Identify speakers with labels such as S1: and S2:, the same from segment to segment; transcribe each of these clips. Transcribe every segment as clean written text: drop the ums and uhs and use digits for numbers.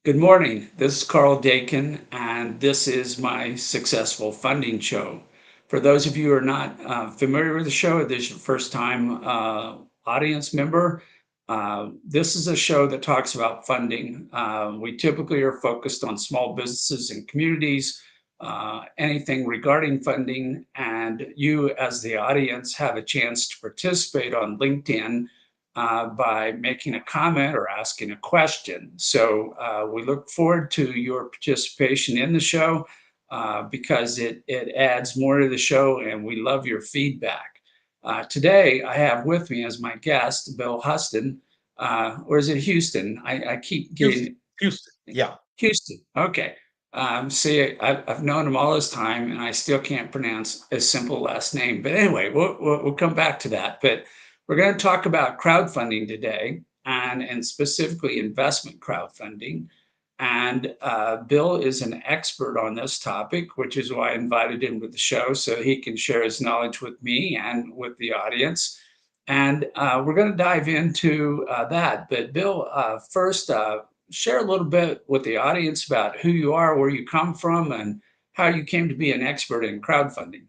S1: Good morning. This is Carl Dakin, and this is my Successful Funding Show. For those of you who are not familiar with the show, or this is your first time audience member, this is a show that talks about funding. We typically are focused on small businesses and communities, anything regarding funding, and you, as the audience, have a chance to participate on LinkedIn by making a comment or asking a question. So we look forward to your participation in the show because it adds more to the show and we love your feedback. Today, I have with me as my guest Bill Huston, or is it Houston? I keep
S2: Houston,
S1: getting
S2: Houston. Yeah.
S1: Houston. Okay. See, I've known him all this time, and I still can't pronounce a simple last name. But anyway, we'll come back to that. But we're going to talk about crowdfunding today, and specifically investment crowdfunding. And Bill is an expert on this topic, which is why I invited him to the show so he can share his knowledge with me and with the audience. And we're going to dive into that. But Bill, first, share a little bit with the audience about who you are, where you come from, and how you came to be an expert in crowdfunding.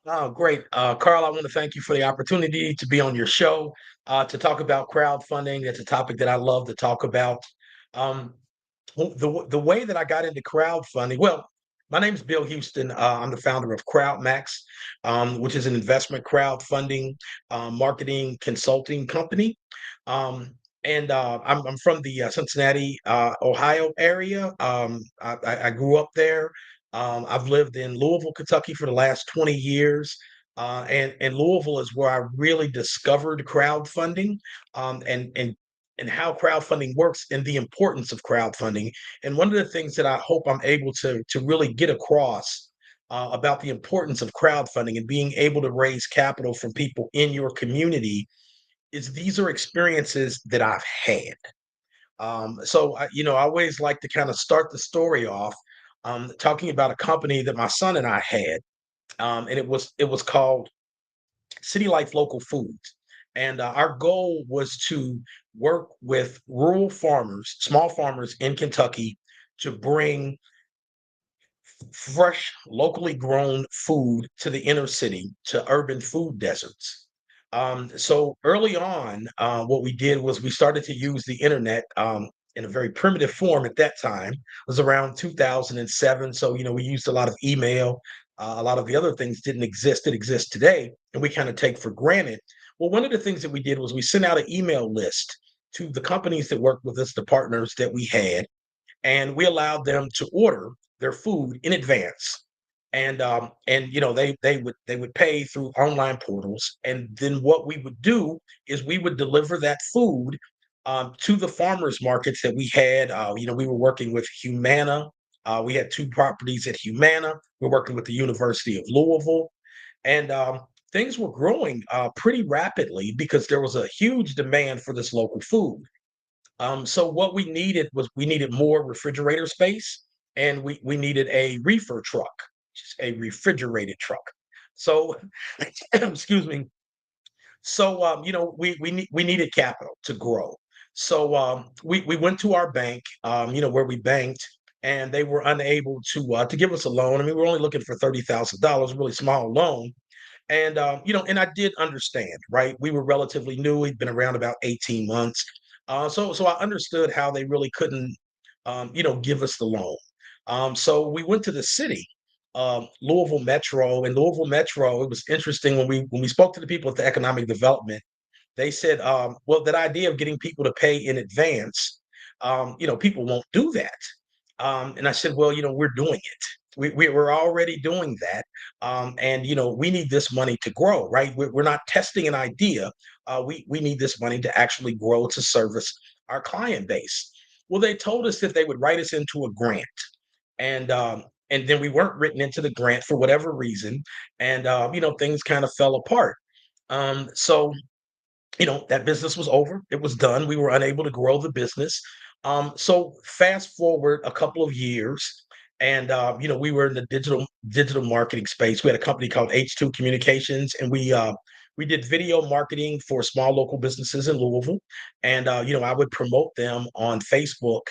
S2: Oh, great. Carl, I want to thank you for the opportunity to be on your show to talk about crowdfunding. That's a topic that I love to talk about. Um, the way that I got into crowdfunding, well, my name is Bill Huston. I'm the founder of CrowdMax, which is an investment crowdfunding marketing consulting company. Um, and I'm from the Cincinnati, Ohio area. I grew up there. I've lived in Louisville, Kentucky for the last 20 years. And Louisville is where I really discovered crowdfunding um, and, and, and how crowdfunding works and the importance of crowdfunding. And one of the things that I hope I'm able to really get across about the importance of crowdfunding and being able to raise capital from people in your community is these are experiences that I've had. I always like to kind of start the story off talking about a company that my son and I had, and it was called City Life Local Foods, and our goal was to work with rural farmers, small farmers in Kentucky, to bring fresh, locally grown food to the inner city, to urban food deserts. So early on, what we did was we started to use the internet in a very primitive form at that time. It was around 2007. So, we used a lot of email. A lot of the other things didn't exist that exist today, and we kind of take for granted. Well, one of the things that we did was we sent out an email list to the companies that worked with us, the partners that we had, and we allowed them to order their food in advance. And they would pay through online portals, and then what we would do is we would deliver that food to the farmers markets that we had. We were working with Humana. We had two properties at Humana. We're working with the University of Louisville, and things were growing pretty rapidly because there was a huge demand for this local food. So what we needed was we needed more refrigerator space, and we needed a reefer truck, just a refrigerated truck. So, excuse me. So we needed capital to grow. So we went to our bank, where we banked, and they were unable to give us a loan. I mean, we were only looking for $30,000, really small loan. And I did understand, right? We were relatively new. We'd been around about 18 months. So I understood how they really couldn't, give us the loan. So we went to the city, Louisville Metro. And Louisville Metro, it was interesting when we spoke to the people at the economic development. They said, well, that idea of getting people to pay in advance, people won't do that. And I said, well, we're doing it. We're already doing that. And we need this money to grow, right? We're not testing an idea. We need this money to actually grow to service our client base. Well, they told us that they would write us into a grant. And then we weren't written into the grant for whatever reason. And, things kind of fell apart. So that business was over. It was done. We were unable to grow the business. So fast forward a couple of years, and we were in the digital marketing space. We had a company called H2 Communications, and we did video marketing for small local businesses in Louisville, and I would promote them on Facebook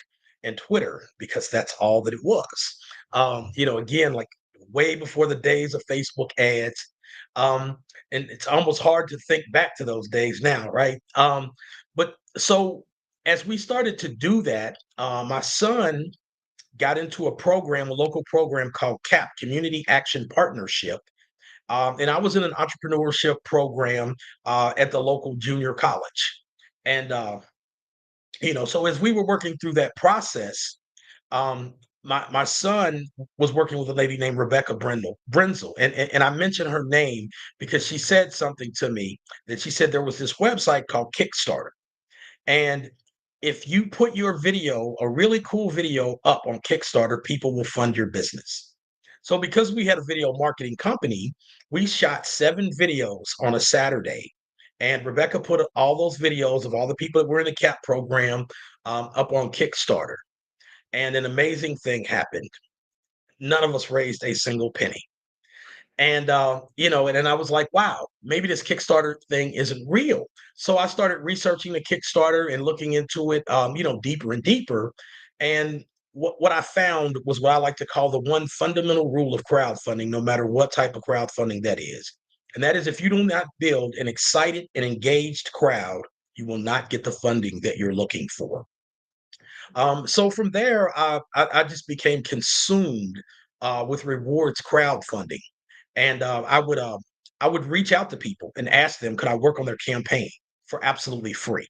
S2: and Twitter because that's all that it was. Again, like way before the days of Facebook ads. Um, and it's almost hard to think back to those days now, right? But so as we started to do that, my son got into a program, a local program called CAP, Community Action Partnership. And I was in an entrepreneurship program at the local junior college. And, so as we were working through that process, um, my son was working with a lady named Rebecca Brenzel, and I mentioned her name because she said something to me that she said there was this website called Kickstarter, and if you put your video, a really cool video up on Kickstarter, people will fund your business. So because we had a video marketing company, we shot 7 videos on a Saturday. And Rebecca put all those videos of all the people that were in the CAP program up on Kickstarter. And an amazing thing happened. None of us raised a single penny. And and then I was like, wow, maybe this Kickstarter thing isn't real. So I started researching the Kickstarter and looking into it, deeper and deeper. And what I found was what I like to call the one fundamental rule of crowdfunding, no matter what type of crowdfunding that is. And that is if you do not build an excited and engaged crowd, you will not get the funding that you're looking for. So from there, I just became consumed with rewards crowdfunding, and I would reach out to people and ask them, could I work on their campaign for absolutely free?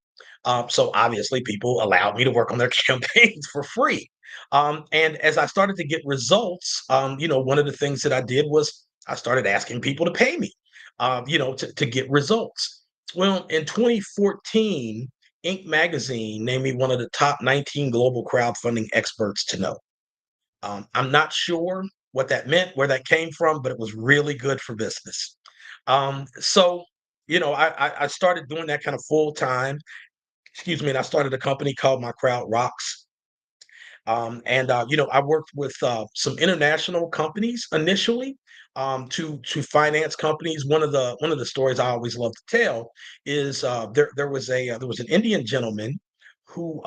S2: So obviously, people allowed me to work on their campaigns for free. And as I started to get results, one of the things that I did was I started asking people to pay me, to get results. Well, in 2014, Inc. magazine named me one of the top 19 global crowdfunding experts to know. I'm not sure what that meant, where that came from, but it was really good for business. So, I started doing that kind of full time. Excuse me, and I started a company called My Crowd Rocks. I worked with some international companies initially to finance companies. One of the stories I always love to tell is there was an Indian gentleman who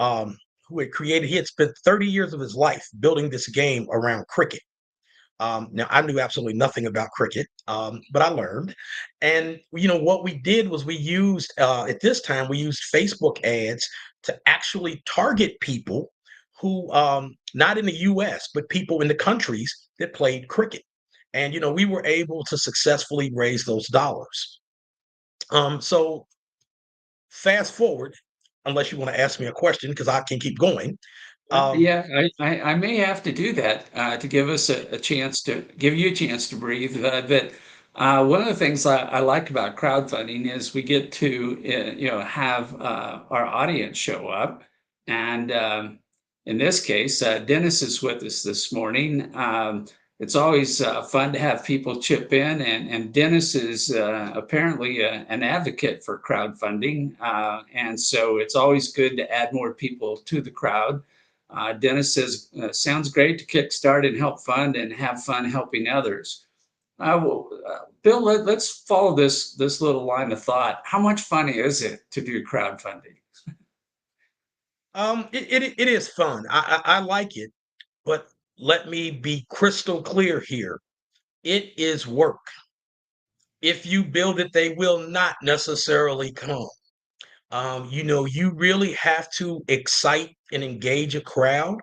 S2: who had created. He had spent 30 years of his life building this game around cricket. Now I knew absolutely nothing about cricket, but I learned. And what we did was we used at this time we used Facebook ads to actually target people who not in the U.S. but people in the countries that played cricket. And we were able to successfully raise those dollars. So fast forward, unless you want to ask me a question, because I can keep going. Um,
S1: Yeah, I may have to do that to give us a chance to give you a chance to breathe. But one of the things I like about crowdfunding is we get to have our audience show up, and in this case, Dennis is with us this morning. It's always fun to have people chip in, and Dennis is apparently an advocate for crowdfunding, and so it's always good to add more people to the crowd. Dennis says, sounds great to kickstart and help fund and have fun helping others. Bill, let's follow this little line of thought. How much fun is it to do crowdfunding?
S2: it is fun. I like it, but let me be crystal clear here. It is work. If you build it, they will not necessarily come. You really have to excite and engage a crowd.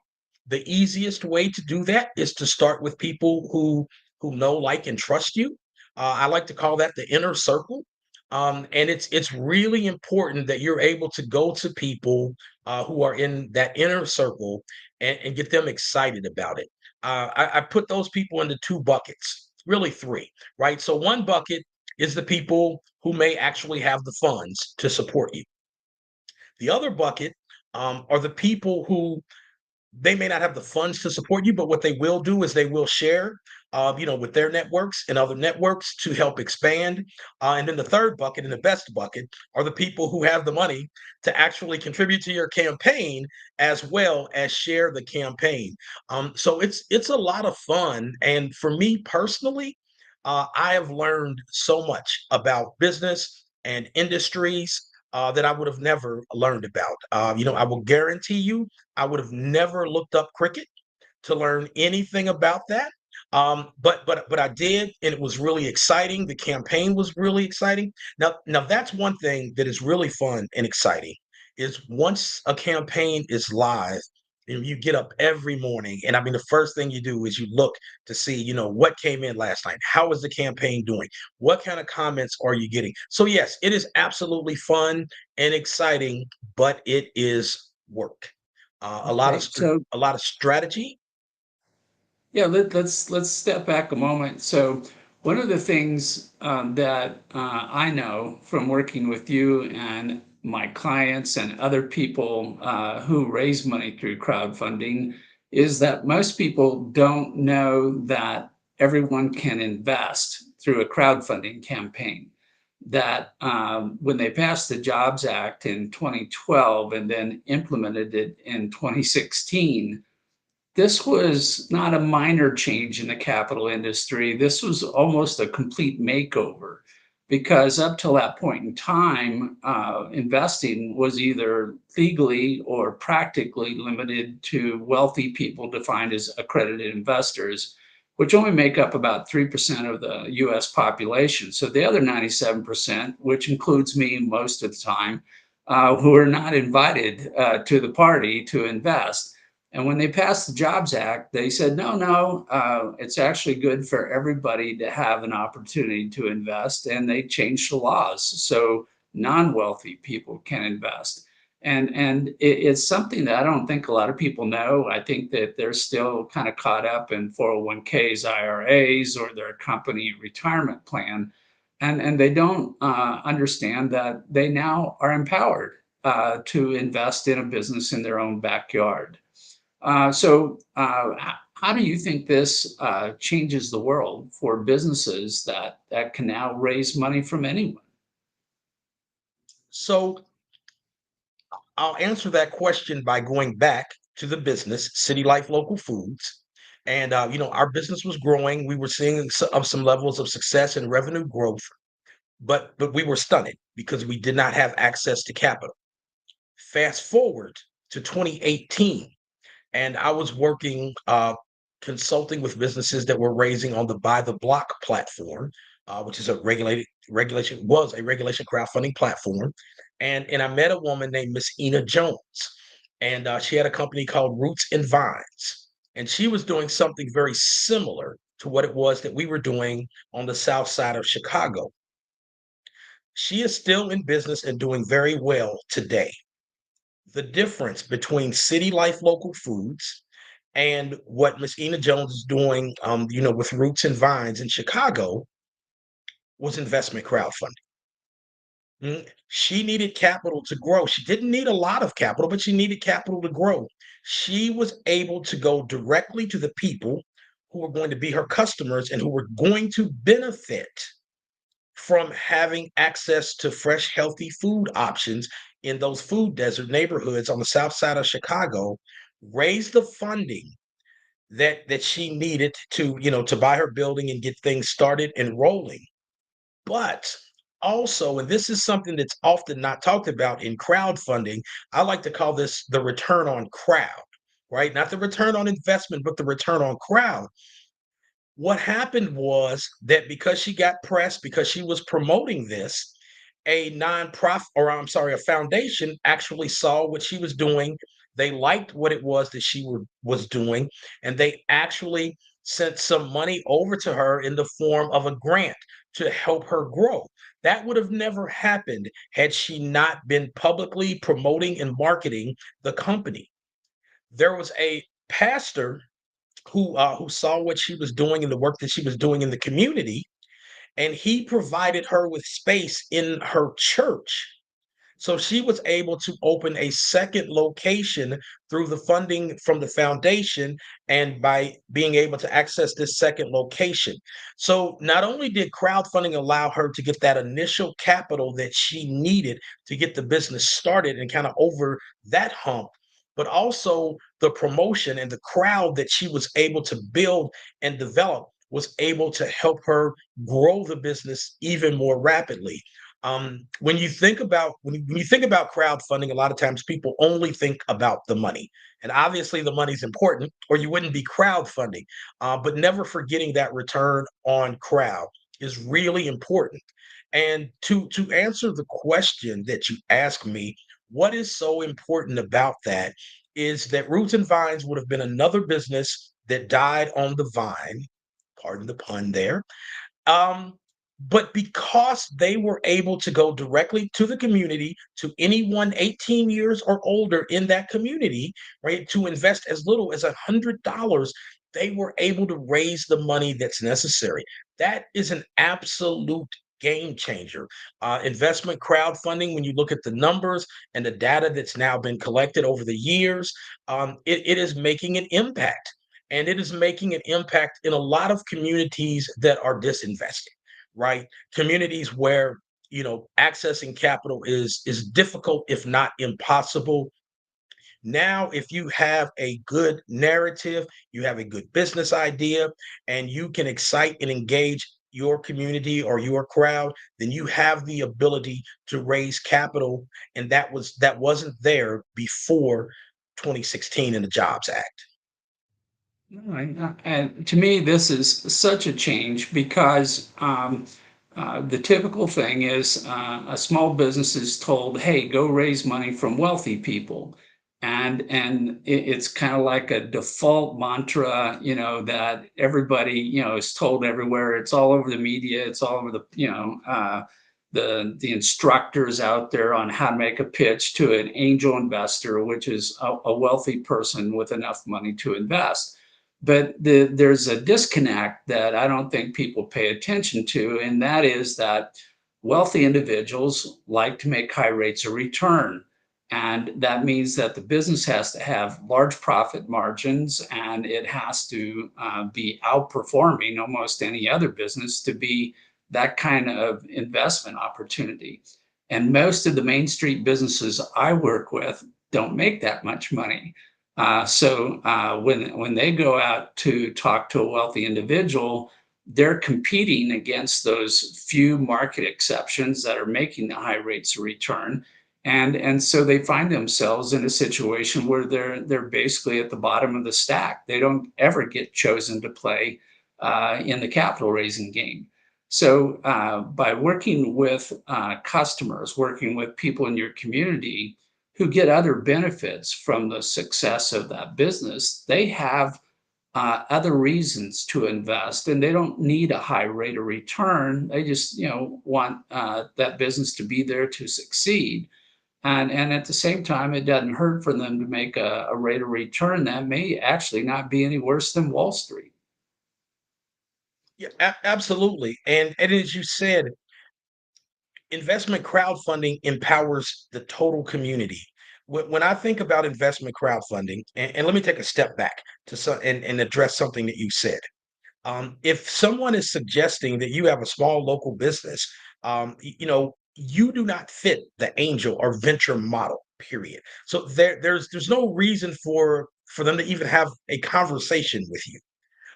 S2: The easiest way to do that is to start with people who know, like, and trust you. I like to call that the inner circle. And it's really important that you're able to go to people who are in that inner circle and get them excited about it. I put those people into 2 buckets, really 3, right? So one bucket is the people who may actually have the funds to support you. The other bucket are the people who they may not have the funds to support you, but what they will do is they will share, with their networks and other networks to help expand. And then the third bucket and the best bucket are the people who have the money to actually contribute to your campaign as well as share the campaign. So it's a lot of fun, and for me personally, I have learned so much about business, and industries that I would have never learned about. I will guarantee you, I would have never looked up cricket to learn anything about that. But I did, and it was really exciting. The campaign was really exciting. Now that's one thing that is really fun and exciting is once a campaign is live. And you get up every morning, and I mean, the first thing you do is you look to see, what came in last night. How is the campaign doing? What kind of comments are you getting? So yes, it is absolutely fun and exciting, but it is work.
S1: Okay, so
S2: A lot of strategy.
S1: yeah, let's step back a moment. So one of the things that I know from working with you and my clients and other people who raise money through crowdfunding is that most people don't know that everyone can invest through a crowdfunding campaign. That when they passed the Jobs Act in 2012 and then implemented it in 2016, this was not a minor change in the capital industry. This was almost a complete makeover because up till that point in time, investing was either legally or practically limited to wealthy people defined as accredited investors, which only make up about 3% of the US population. So the other 97%, which includes me most of the time, who are not invited to the party to invest. And when they passed the Jobs Act, they said, no, no, it's actually good for everybody to have an opportunity to invest. And they changed the laws so non-wealthy people can invest. And it's something that I don't think a lot of people know. I think that they're still kind of caught up in 401ks, IRAs, or their company retirement plan. And they don't understand that they now are empowered to invest in a business in their own backyard. How do you think this changes the world for businesses that can now raise money from anyone?
S2: So I'll answer that question by going back to the business, City Life Local Foods. And our business was growing. We were seeing some levels of success and revenue growth, but we were stunned because we did not have access to capital. Fast forward to 2018, and I was working consulting with businesses that were raising on the Buy the Block platform, which is a regulation crowdfunding platform. And I met a woman named Miss Ina Jones, and she had a company called Roots and Vines, and she was doing something very similar to what it was that we were doing on the south side of Chicago. She is still in business and doing very well today. The difference between City Life Local Foods and what Miss Ina Jones is doing, with Roots and Vines in Chicago was investment crowdfunding. She needed capital to grow. She didn't need a lot of capital, but she needed capital to grow. She was able to go directly to the people who were going to be her customers and who were going to benefit from having access to fresh, healthy food options in those food desert neighborhoods on the south side of Chicago, raise the funding that she needed to buy her building and get things started and rolling. But also, and this is something that's often not talked about in crowdfunding, I like to call this the return on crowd, right? Not the return on investment, but the return on crowd. What happened was that because she got press, because she was promoting this, a nonprofit, or I'm sorry, a foundation actually saw what she was doing. They liked what it was that was doing, and they actually sent some money over to her in the form of a grant to help her grow. That would have never happened had she not been publicly promoting and marketing the company. There was a pastor who saw what she was doing and the work that she was doing in the community, and he provided her with space in her church. So she was able to open a second location through the funding from the foundation and by being able to access this second location. So not only did crowdfunding allow her to get that initial capital that she needed to get the business started and kind of over that hump, but also the promotion and the crowd that she was able to build and develop was able to help her grow the business even more rapidly. When you think about crowdfunding, a lot of times people only think about the money, and obviously the money's important, or you wouldn't be crowdfunding. But never forgetting that return on crowd is really important. And to answer the question that you asked me, what is so important about that is that Roots and Vines would have been another business that died on the vine. Pardon the pun there. um, but because they were able to go directly to the community, to anyone 18 years or older in that community, right, to invest as little as $100, they were able to raise the money that's necessary. That is an absolute game changer. Investment crowdfunding, when you look at the numbers and the data that's now been collected over the years, it is making an impact, and it is making an impact in a lot of communities that are disinvested, right? Communities where accessing capital is difficult, if not impossible. Now, if you have a good narrative, you have a good business idea, and you can excite and engage your community or your crowd, then you have the ability to raise capital, and that wasn't there before 2016 in the Jobs Act.
S1: And to me, this is such a change because the typical thing is a small business is told, "Hey, go raise money from wealthy people," and it's kind of like a default mantra, that everybody is told everywhere. It's all over the media. It's all over the instructors out there on how to make a pitch to an angel investor, which is a wealthy person with enough money to invest. But there's a disconnect that I don't think people pay attention to, and that is that wealthy individuals like to make high rates of return. And that means that the business has to have large profit margins, and it has to be outperforming almost any other business to be that kind of investment opportunity. And most of the Main Street businesses I work with don't make that much money. When they go out to talk to a wealthy individual, they're competing against those few market exceptions that are making the high rates of return, and so they find themselves in a situation where they're basically at the bottom of the stack. They don't ever get chosen to play in the capital raising game. So by working with customers, working with people in your community who get other benefits from the success of that business, they have other reasons to invest, and they don't need a high rate of return. They just, want that business to be there to succeed. And at the same time, it doesn't hurt for them to make a rate of return that may actually not be any worse than Wall Street.
S2: Yeah, absolutely. And as you said, investment crowdfunding empowers the total community. When I think about investment crowdfunding, and let me take a step back and address something that you said. If someone is suggesting that you have a small local business, you do not fit the angel or venture model. Period. So there's no reason for them to even have a conversation with you.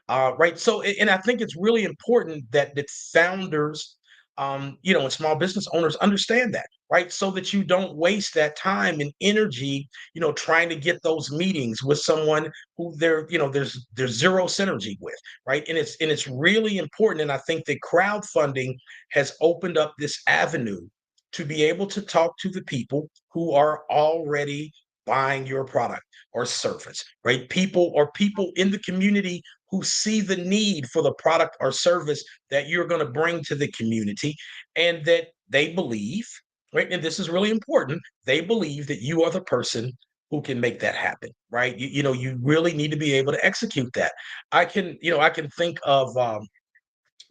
S2: Right. So, and I think it's really important that founders, and small business owners understand that, right? So that you don't waste that time and energy, trying to get those meetings with someone who there's zero synergy with, right? And it's really important. And I think that crowdfunding has opened up this avenue to be able to talk to the people who are already buying your product or service, right? People in the community who see the need for the product or service that you're going to bring to the community, and that they believe, right? And this is really important. They believe that you are the person who can make that happen, right? You really need to be able to execute that. I can think of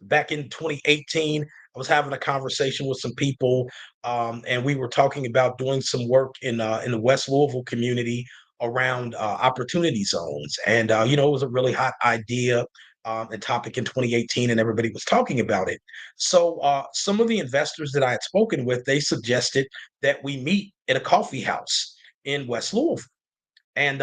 S2: back in 2018, I was having a conversation with some people, and we were talking about doing some work in the West Louisville community around opportunity zones. And it was a really hot idea and topic in 2018, and everybody was talking about it. So some of the investors that I had spoken with, they suggested that we meet at a coffee house in West Louisville. And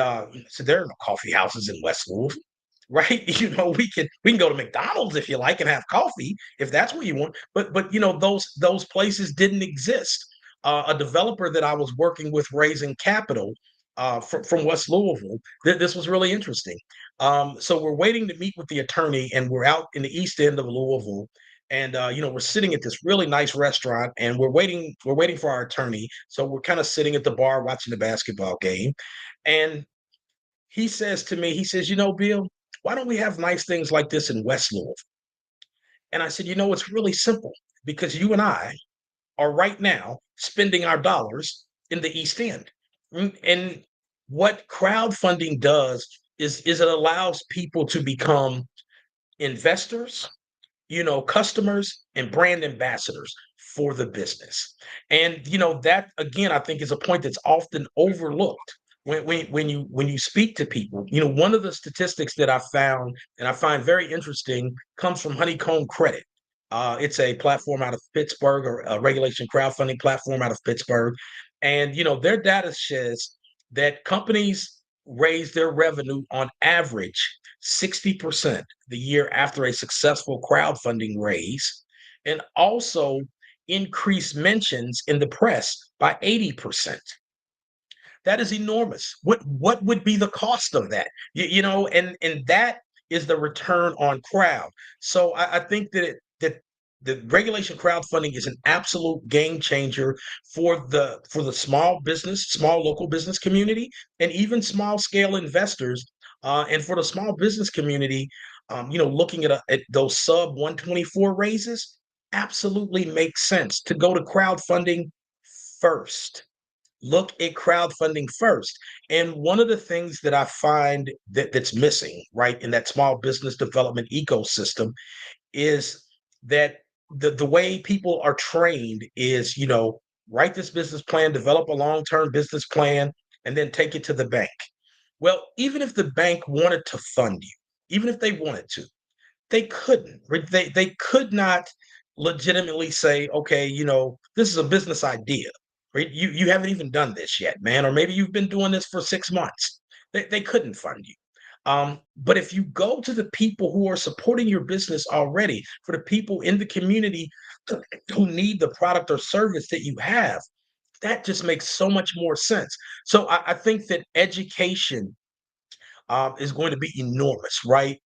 S2: so there are no coffee houses in West Louisville. right? We can go to McDonald's if you like and have coffee if that's what you want. But those places didn't exist. A developer that I was working with raising capital from West Louisville. This was really interesting. So we're waiting to meet with the attorney, and we're out in the east end of Louisville. And we're sitting at this really nice restaurant, and we're waiting for our attorney. So we're kind of sitting at the bar watching the basketball game, and he says to me, he says, Bill, why don't we have nice things like this in West Louisville? And I said, it's really simple because you and I are right now spending our dollars in the East End. And what crowdfunding does is it allows people to become investors, customers and brand ambassadors for the business. And that again, I think is a point that's often overlooked when you speak to people. One of the statistics that I found and I find very interesting comes from Honeycomb Credit. It's a platform out of Pittsburgh, or a regulation crowdfunding platform out of Pittsburgh. And their data says that companies raise their revenue on average 60% the year after a successful crowdfunding raise, and also increase mentions in the press by 80%. That is enormous. What would be the cost of that? And that is the return on crowd. So I think that the regulation crowdfunding is an absolute game changer for the small local business community, and even small scale investors. And for the small business community, looking at those sub 124 raises, absolutely makes sense to go to crowdfunding first. Look at crowdfunding first. And one of the things that I find that's missing, right, in that small business development ecosystem is that the way people are trained is, write this business plan, develop a long-term business plan, and then take it to the bank. Well, even if the bank wanted to fund you, even if they wanted to, they couldn't. Right? They could not legitimately say, okay, this is a business idea. Right? You haven't even done this yet, man, or maybe you've been doing this for 6 months. They couldn't fund you. But if you go to the people who are supporting your business already, for the people in the community who need the product or service that you have, that just makes so much more sense. So I think that education is going to be enormous, right?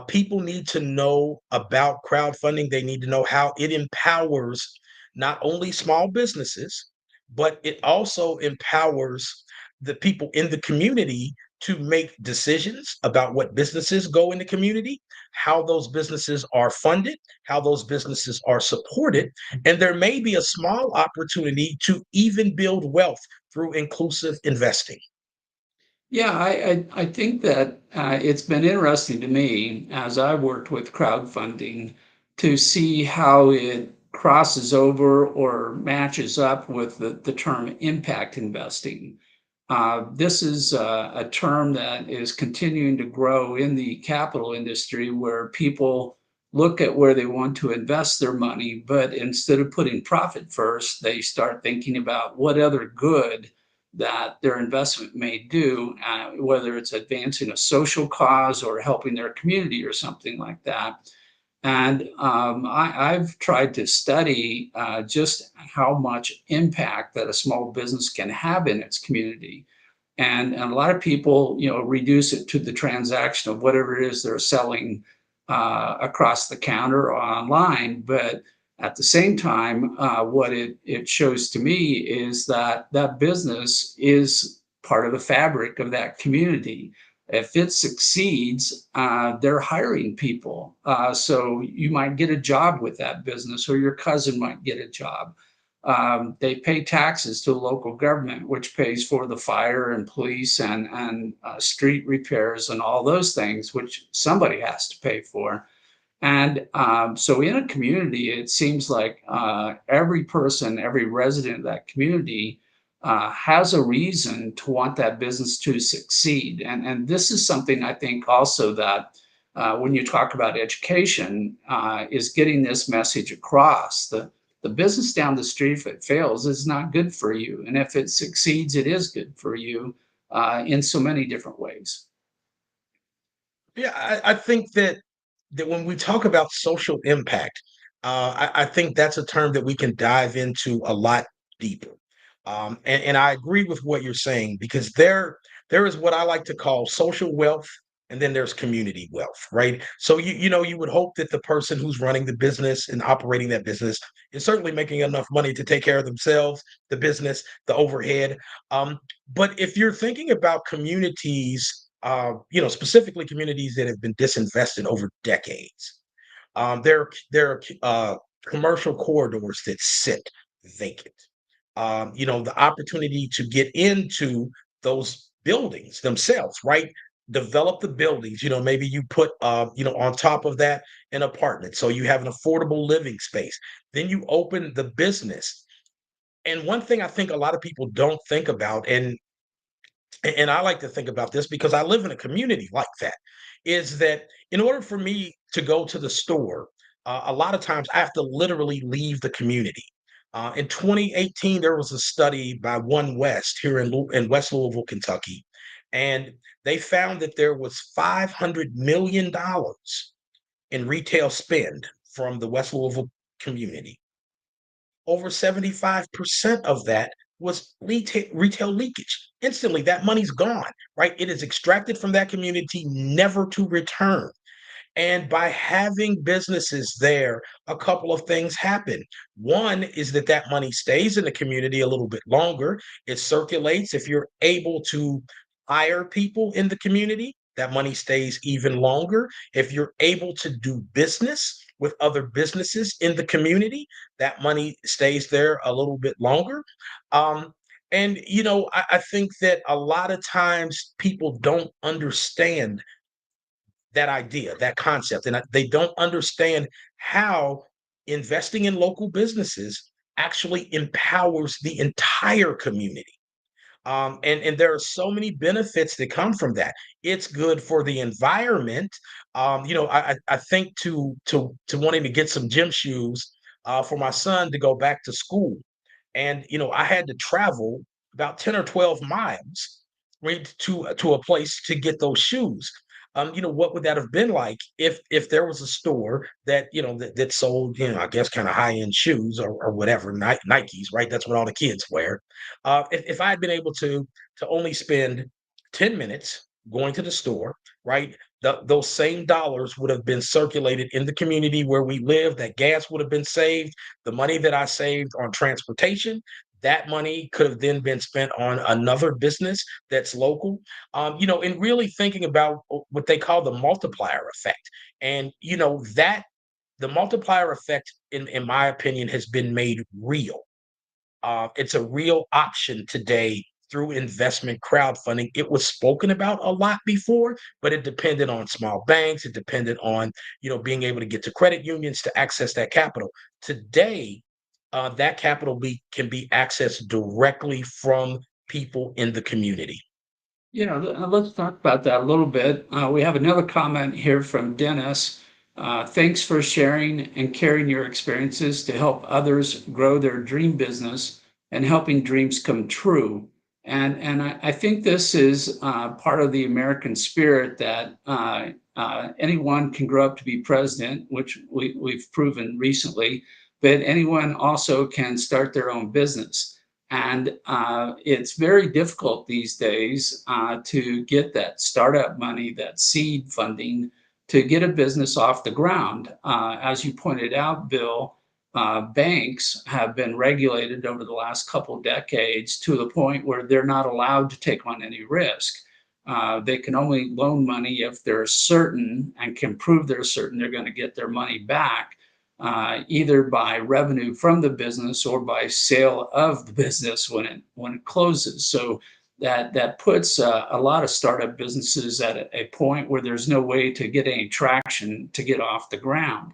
S2: People need to know about crowdfunding. They need to know how it empowers not only small businesses, but it also empowers the people in the community to make decisions about what businesses go in the community, how those businesses are funded, how those businesses are supported. And there may be a small opportunity to even build wealth through inclusive investing.
S1: Yeah, I think that it's been interesting to me as I worked with crowdfunding to see how it crosses over or matches up with the term impact investing. This is a term that is continuing to grow in the capital industry where people look at where they want to invest their money, but instead of putting profit first, they start thinking about what other good that their investment may do, whether it's advancing a social cause or helping their community or something like that. And I've tried to study just how much impact that a small business can have in its community. And a lot of people, reduce it to the transaction of whatever it is they're selling across the counter or online. But at the same time, what it shows to me is that that business is part of the fabric of that community. If it succeeds, they're hiring people. So you might get a job with that business, or your cousin might get a job. They pay taxes to the local government, which pays for the fire and police and street repairs and all those things, which somebody has to pay for. And so in a community, it seems like every person, every resident of that community has a reason to want that business to succeed. And this is something I think also that when you talk about education, is getting this message across. The business down the street, if it fails, is not good for you. And if it succeeds, it is good for you in so many different ways.
S2: Yeah, I think that when we talk about social impact, I think that's a term that we can dive into a lot deeper. And I agree with what you're saying because there is what I like to call social wealth, and then there's community wealth, right? So you would hope that the person who's running the business and operating that business is certainly making enough money to take care of themselves, the business, the overhead. Um, but if you're thinking about communities, specifically communities that have been disinvested over decades, there are commercial corridors that sit vacant. The opportunity to get into those buildings themselves, right? Develop the buildings. Maybe you put, on top of that, an apartment, so you have an affordable living space. Then you open the business. And one thing I think a lot of people don't think about, and I like to think about this because I live in a community like that, is that in order for me to go to the store, a lot of times I have to literally leave the community. In 2018, there was a study by One West here in West Louisville, Kentucky, and they found that there was $500 million in retail spend from the West Louisville community. Over 75% of that was retail leakage. Instantly, that money's gone, right? It is extracted from that community, never to return. And by having businesses there, a couple of things happen. One is that that money stays in the community a little bit longer. It circulates. If you're able to hire people in the community, that money stays even longer. If you're able to do business with other businesses in the community, that money stays there a little bit longer. Um, and I think that a lot of times people don't understand that idea, that concept, and they don't understand how investing in local businesses actually empowers the entire community. And there are so many benefits that come from that. It's good for the environment. I think to wanting to get some gym shoes for my son to go back to school, and I had to travel about 10 or 12 miles, right, to a place to get those shoes. What would that have been like if there was a store that that sold, I guess, kind of high end shoes, or whatever, Nikes, right? That's what all the kids wear. If I had been able to only spend 10 minutes going to the store, right? Those same dollars would have been circulated in the community where we live. That gas would have been saved. The money that I saved on transportation, that money could have then been spent on another business that's local. And really thinking about what they call the multiplier effect. And that the multiplier effect, in my opinion, has been made real. It's a real option today through investment crowdfunding. It was spoken about a lot before, but it depended on small banks. It depended on being able to get to credit unions to access that capital. Today, that capital can be accessed directly from people in the community.
S1: Let's talk about that a little bit. We have another comment here from Dennis. Thanks for sharing and caring your experiences to help others grow their dream business and helping dreams come true. And I think this is part of the American spirit that anyone can grow up to be president, which we've proven recently, but anyone also can start their own business. And it's very difficult these days to get that startup money, that seed funding to get a business off the ground. As you pointed out, Bill, banks have been regulated over the last couple of decades to the point where they're not allowed to take on any risk. They can only loan money if they're certain and can prove they're certain they're going to get their money back, either by revenue from the business or by sale of the business when it closes. So that puts a lot of startup businesses at a point where there's no way to get any traction to get off the ground.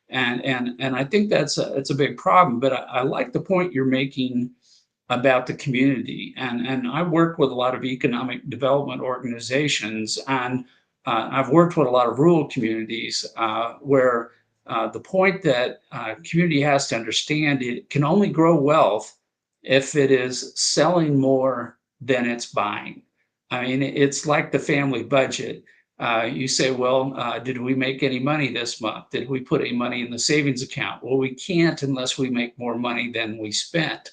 S1: And I think it's a big problem. But I like the point you're making about the community. And I work with a lot of economic development organizations, and I've worked with a lot of rural communities where the point that community has to understand, it can only grow wealth if it is selling more than it's buying. I mean, it's like the family budget. You say, well, did we make any money this month? Did we put any money in the savings account? Well, we can't unless we make more money than we spent.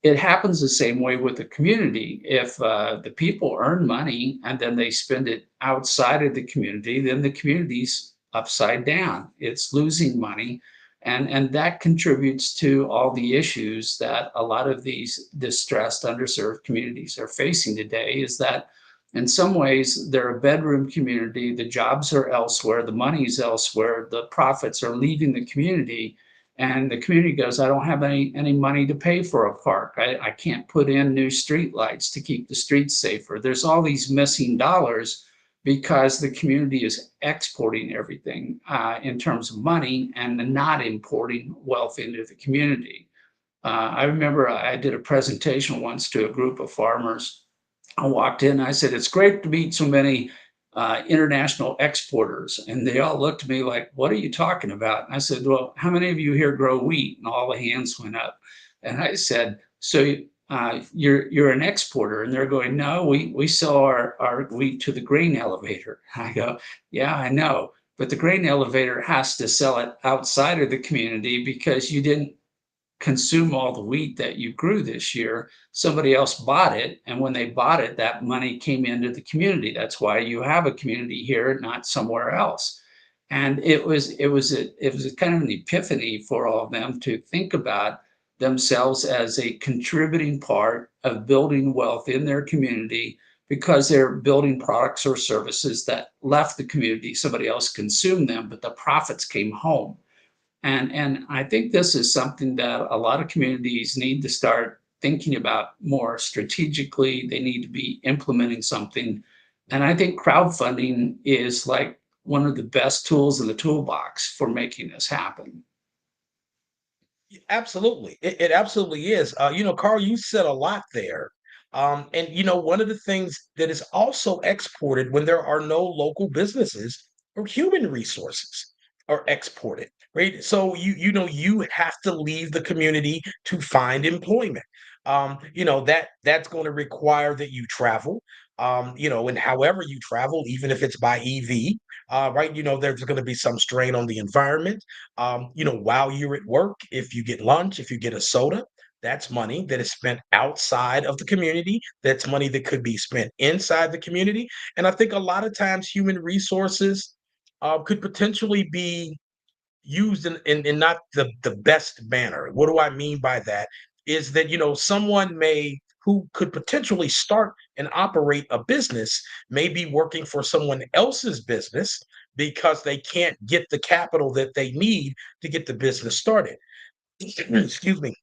S1: It happens the same way with the community. If the people earn money and then they spend it outside of the community, then the community's upside down. It's losing money. And that contributes to all the issues that a lot of these distressed, underserved communities are facing today. Is that in some ways they're a bedroom community, the jobs are elsewhere, the money's elsewhere, the profits are leaving the community, and the community goes, I don't have any money to pay for a park. I can't put in new street lights to keep the streets safer. There's all these missing dollars because the community is exporting everything in terms of money and not importing wealth into the community. I remember I did a presentation once to a group of farmers. I walked in, I said, it's great to meet so many international exporters. And they all looked at me like, what are you talking about? And I said, well, how many of you here grow wheat? And all the hands went up. And I said, so you're an exporter? And they're going, no, we sell our wheat to the grain elevator. I go, yeah, I know. But the grain elevator has to sell it outside of the community because you didn't consume all the wheat that you grew this year. Somebody else bought it. And when they bought it, that money came into the community. That's why you have a community here, not somewhere else. And it was a kind of an epiphany for all of them to think about themselves as a contributing part of building wealth in their community because they're building products or services that left the community. Somebody else consumed them, but the profits came home. And I think this is something that a lot of communities need to start thinking about more strategically. They need to be implementing something. And I think crowdfunding is like one of the best tools in the toolbox for making this happen.
S2: Absolutely. It absolutely is. Carl, you said a lot there. And one of the things that is also exported when there are no local businesses or human resources are exported, right? So you have to leave the community to find employment. That's going to require that you travel. And however you travel, even if it's by EV, right? There's going to be some strain on the environment. While you're at work, if you get lunch, if you get a soda, that's money that is spent outside of the community. That's money that could be spent inside the community. And I think a lot of times human resources could potentially be used in not the best manner. What do I mean by that? Is that someone may who could potentially start and operate a business may be working for someone else's business because they can't get the capital that they need to get the business started. Excuse me.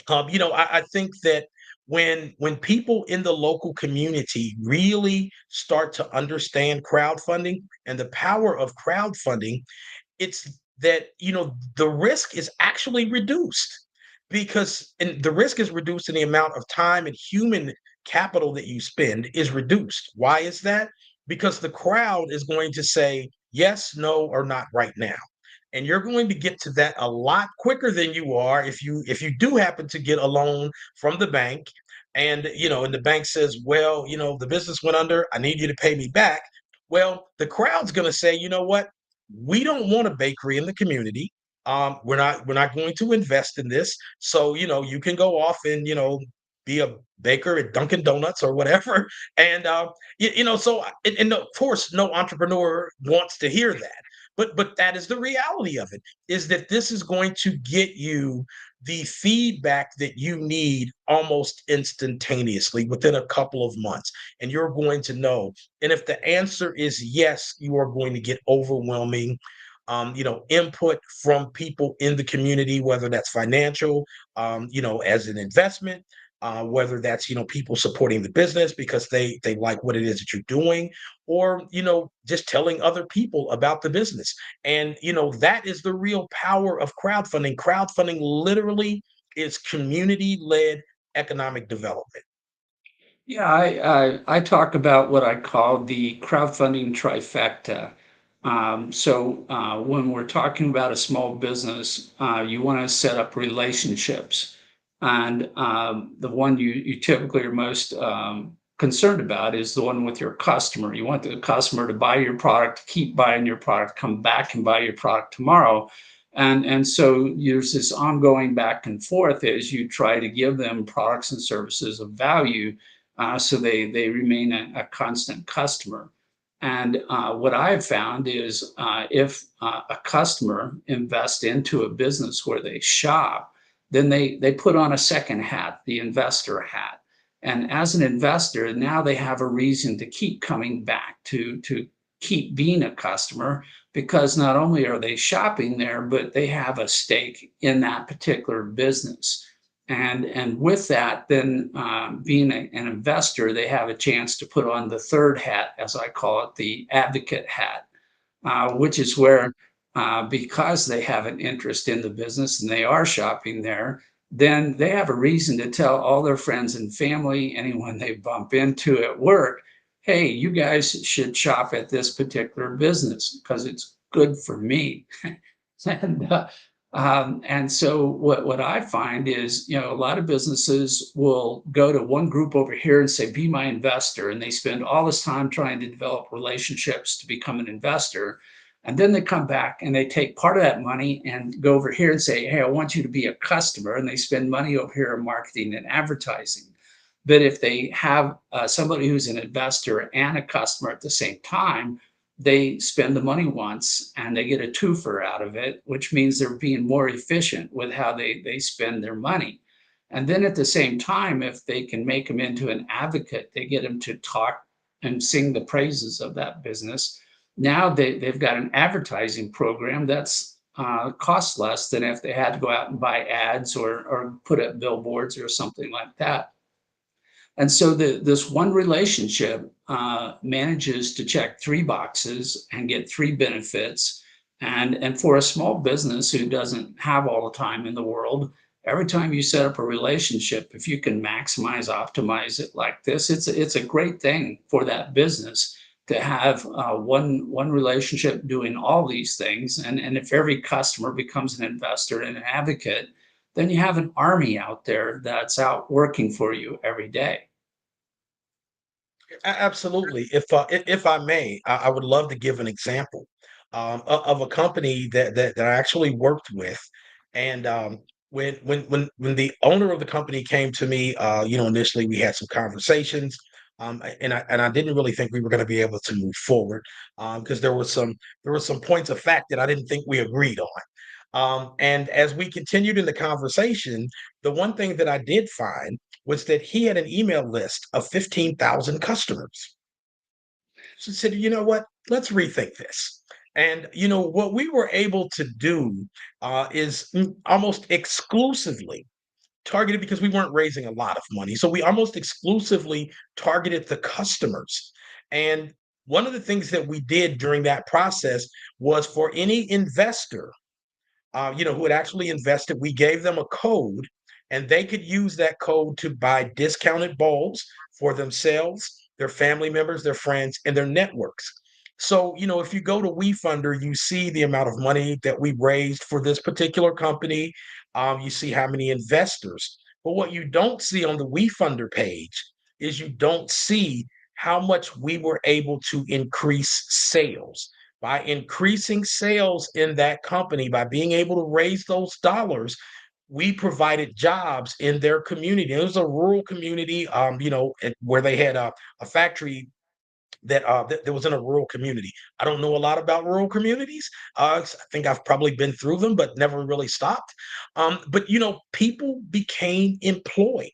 S2: I think that when people in the local community really start to understand crowdfunding and the power of crowdfunding, it's that the risk is actually reduced because and the risk is reduced in the amount of time and human capital that you spend is reduced. Why is that? Because the crowd is going to say yes, no, or not right now. And you're going to get to that a lot quicker than you are if you do happen to get a loan from the bank and the bank says, well, the business went under, I need you to pay me back. Well, the crowd's going to say, you know what, we don't want a bakery in the community. We're not going to invest in this. So, you can go off and, be a baker at Dunkin' Donuts or whatever. And, so, and of course, no entrepreneur wants to hear that. But that is the reality of it, is that this is going to get you the feedback that you need almost instantaneously within a couple of months. And you're going to know. And if the answer is yes, you are going to get overwhelming input from people in the community, whether that's financial, as an investment, whether that's people supporting the business because they like what it is that you're doing, or just telling other people about the business. And that is the real power of crowdfunding. Crowdfunding literally is community-led economic development.
S1: Yeah, I talk about what I call the crowdfunding trifecta. When we're talking about a small business, you want to set up relationships, and the one you typically are most concerned about is the one with your customer. You want the customer to buy your product, keep buying your product, come back and buy your product tomorrow. And so there's this ongoing back and forth as you try to give them products and services of value, so they remain a constant customer. And what I've found is if a customer invests into a business where they shop, then they put on a second hat, the investor hat. And as an investor, now they have a reason to keep coming back to keep being a customer, because not only are they shopping there, but they have a stake in that particular business. And with that, then being an investor, they have a chance to put on the third hat, as I call it, the advocate hat, which is where, because they have an interest in the business and they are shopping there, then they have a reason to tell all their friends and family, anyone they bump into at work, hey, you guys should shop at this particular business because it's good for me. And so what I find is, a lot of businesses will go to one group over here and say, be my investor. And they spend all this time trying to develop relationships to become an investor. And then they come back and they take part of that money and go over here and say, hey, I want you to be a customer. And they spend money over here on marketing and advertising. But if they have somebody who's an investor and a customer at the same time, they spend the money once and they get a twofer out of it, which means they're being more efficient with how they spend their money. And then at the same time, if they can make them into an advocate, they get them to talk and sing the praises of that business. Now they've got an advertising program that's costs less than if they had to go out and buy ads or put up billboards or something like that. And so this one relationship manages to check three boxes and get three benefits. And for a small business who doesn't have all the time in the world, every time you set up a relationship, if you can maximize, optimize it like this, it's a great thing for that business to have one relationship doing all these things. And if every customer becomes an investor and an advocate, then you have an army out there that's out working for you every day.
S2: Absolutely. If I may, I would love to give an example of a company that I actually worked with, and when the owner of the company came to me, initially we had some conversations, and I didn't really think we were going to be able to move forward because there were some points of fact that I didn't think we agreed on. And as we continued in the conversation, the one thing that I did find was that he had an email list of 15,000 customers. So I said, you know what? Let's rethink this. And what we were able to do is almost exclusively targeted, because we weren't raising a lot of money. So we almost exclusively targeted the customers. And one of the things that we did during that process was for any investor who had actually invested, we gave them a code and they could use that code to buy discounted bulbs for themselves, their family members, their friends, and their networks. So, if you go to WeFunder, you see the amount of money that we raised for this particular company. You see how many investors. But what you don't see on the WeFunder page is you don't see how much we were able to increase sales by increasing sales in that company, by being able to raise those dollars. We provided jobs in their community. It was a rural community, where they had a factory that was in a rural community. I don't know a lot about rural communities. I think I've probably been through them, but never really stopped. But people became employed.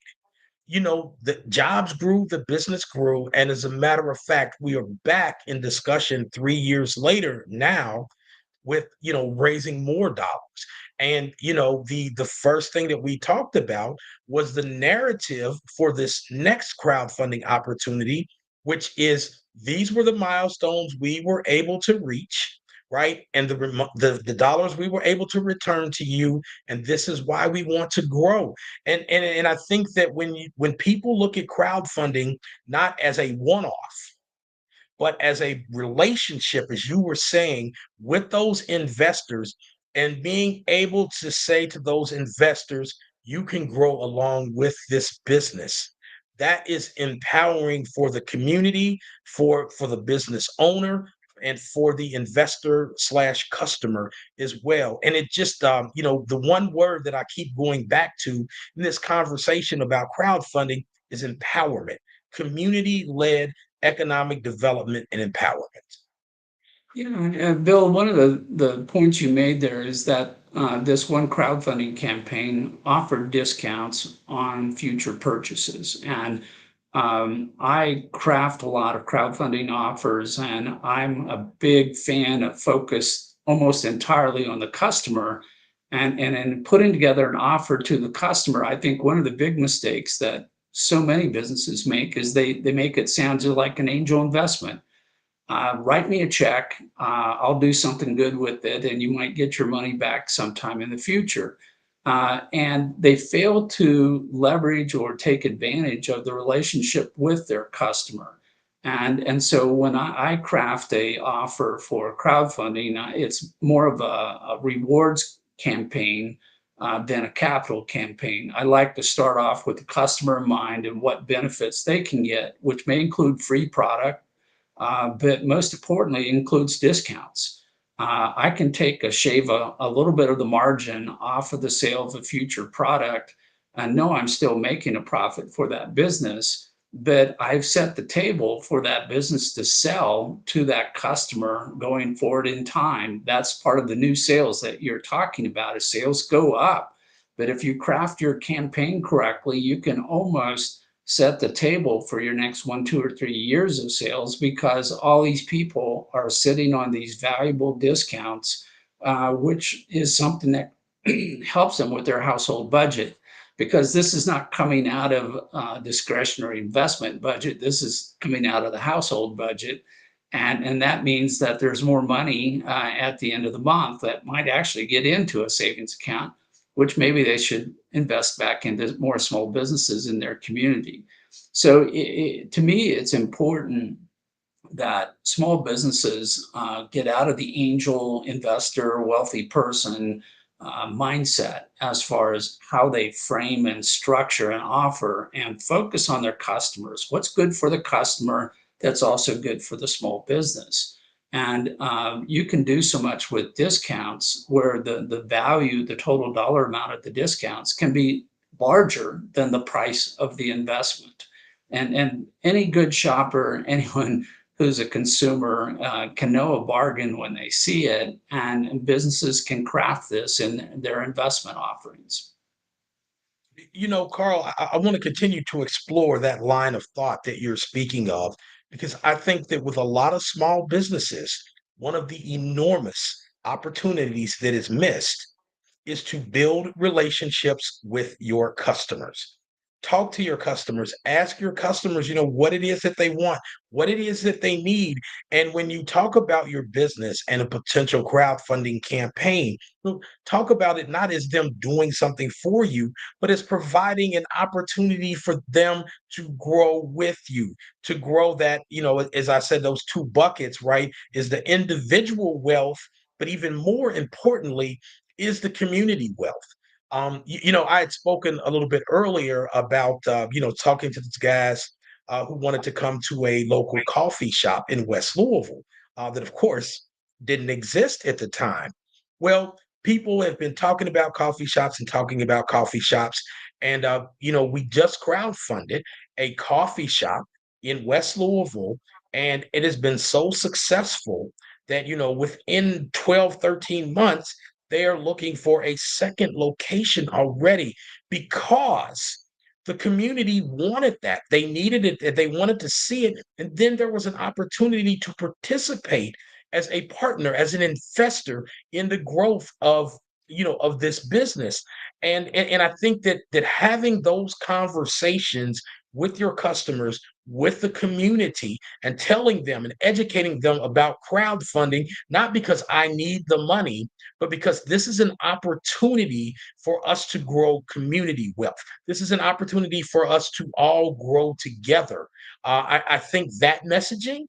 S2: The jobs grew, the business grew, and as a matter of fact, we are back in discussion 3 years later now with raising more dollars. And the first thing that we talked about was the narrative for this next crowdfunding opportunity, which is these were the milestones we were able to reach, right? And the dollars we were able to return to you, and this is why we want to grow. And I think that when people look at crowdfunding not as a one-off, but as a relationship, as you were saying, with those investors, and being able to say to those investors, you can grow along with this business. that is empowering for the community, for the business owner, and for the investor slash customer as well. And it just, the one word that I keep going back to in this conversation about crowdfunding is empowerment, community led economic development and empowerment.
S1: Bill, one of the points you made there is that this one crowdfunding campaign offered discounts on future purchases. And I craft a lot of crowdfunding offers, and I'm a big fan of focus almost entirely on the customer. And in putting together an offer to the customer, I think one of the big mistakes that so many businesses make is they make it sound just like an angel investment. Write me a check. I'll do something good with it, and you might get your money back sometime in the future. And they fail to leverage or take advantage of the relationship with their customer. And so when I craft a offer for crowdfunding, it's more of a rewards campaign than a capital campaign. I like to start off with the customer in mind and what benefits they can get, which may include free product, but most importantly, includes discounts. I can take shave a little bit of the margin off of the sale of a future product and know I'm still making a profit for that business, but I've set the table for that business to sell to that customer going forward in time. That's part of the new sales that you're talking about. As sales go up, but if you craft your campaign correctly, you can almost set the table for your next 1, 2, or 3 years of sales because all these people are sitting on these valuable discounts, which is something that helps them with their household budget. Because this is not coming out of discretionary investment budget. This is coming out of the household budget. And that means that there's more money at the end of the month that might actually get into a savings account, which maybe they should invest back into more small businesses in their community. So to me, it's important that small businesses get out of the angel investor, wealthy person mindset as far as how they frame and structure an offer and focus on their customers. What's good for the customer that's also good for the small business. And you can do so much with discounts where the value, the total dollar amount of the discounts can be larger than the price of the investment. And any good shopper, anyone who's a consumer can know a bargain when they see it, and businesses can craft this in their investment offerings.
S2: Carl, I want to continue to explore that line of thought that you're speaking of, because I think that with a lot of small businesses, one of the enormous opportunities that is missed is to build relationships with your customers. Talk to your customers, ask your customers, what it is that they want, what it is that they need. And when you talk about your business and a potential crowdfunding campaign, talk about it not as them doing something for you, but as providing an opportunity for them to grow with you, to grow that, as I said, those two buckets, right? Is the individual wealth, but even more importantly, is the community wealth. I had spoken a little bit earlier about, talking to these guys who wanted to come to a local coffee shop in West Louisville that, of course, didn't exist at the time. Well, people have been talking about coffee shops and talking about coffee shops. And, we just crowdfunded a coffee shop in West Louisville, and it has been so successful that, within 12, 13 months, they are looking for a second location already because the community wanted that. They needed it, they wanted to see it. And then there was an opportunity to participate as a partner, as an investor in the growth of this business. And I think that having those conversations with your customers, with the community, and telling them and educating them about crowdfunding, not because I need the money, but because this is an opportunity for us to grow community wealth. This is an opportunity for us to all grow together. I think that messaging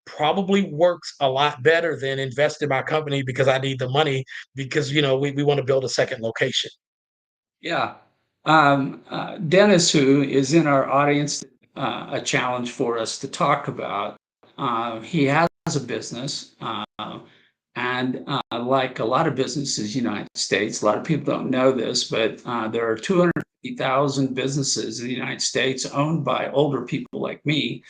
S2: probably works a lot better than invest in my company because I need the money because we want to build a second location.
S1: Yeah. Dennis, who is in our audience a challenge for us to talk about. He has a business, and like a lot of businesses in the United States, a lot of people don't know this, but there are 250,000 businesses in the United States owned by older people like me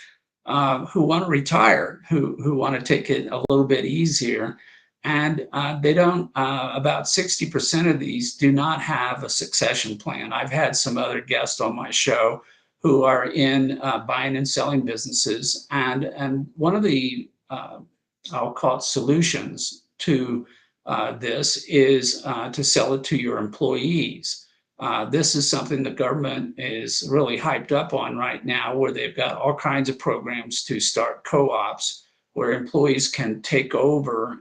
S1: who want to retire, who want to take it a little bit easier. And they don't, about 60% of these do not have a succession plan. I've had some other guests on my show who are in buying and selling businesses. And one of the, I'll call it solutions to this is to sell it to your employees. This is something the government is really hyped up on right now, where they've got all kinds of programs to start co-ops where employees can take over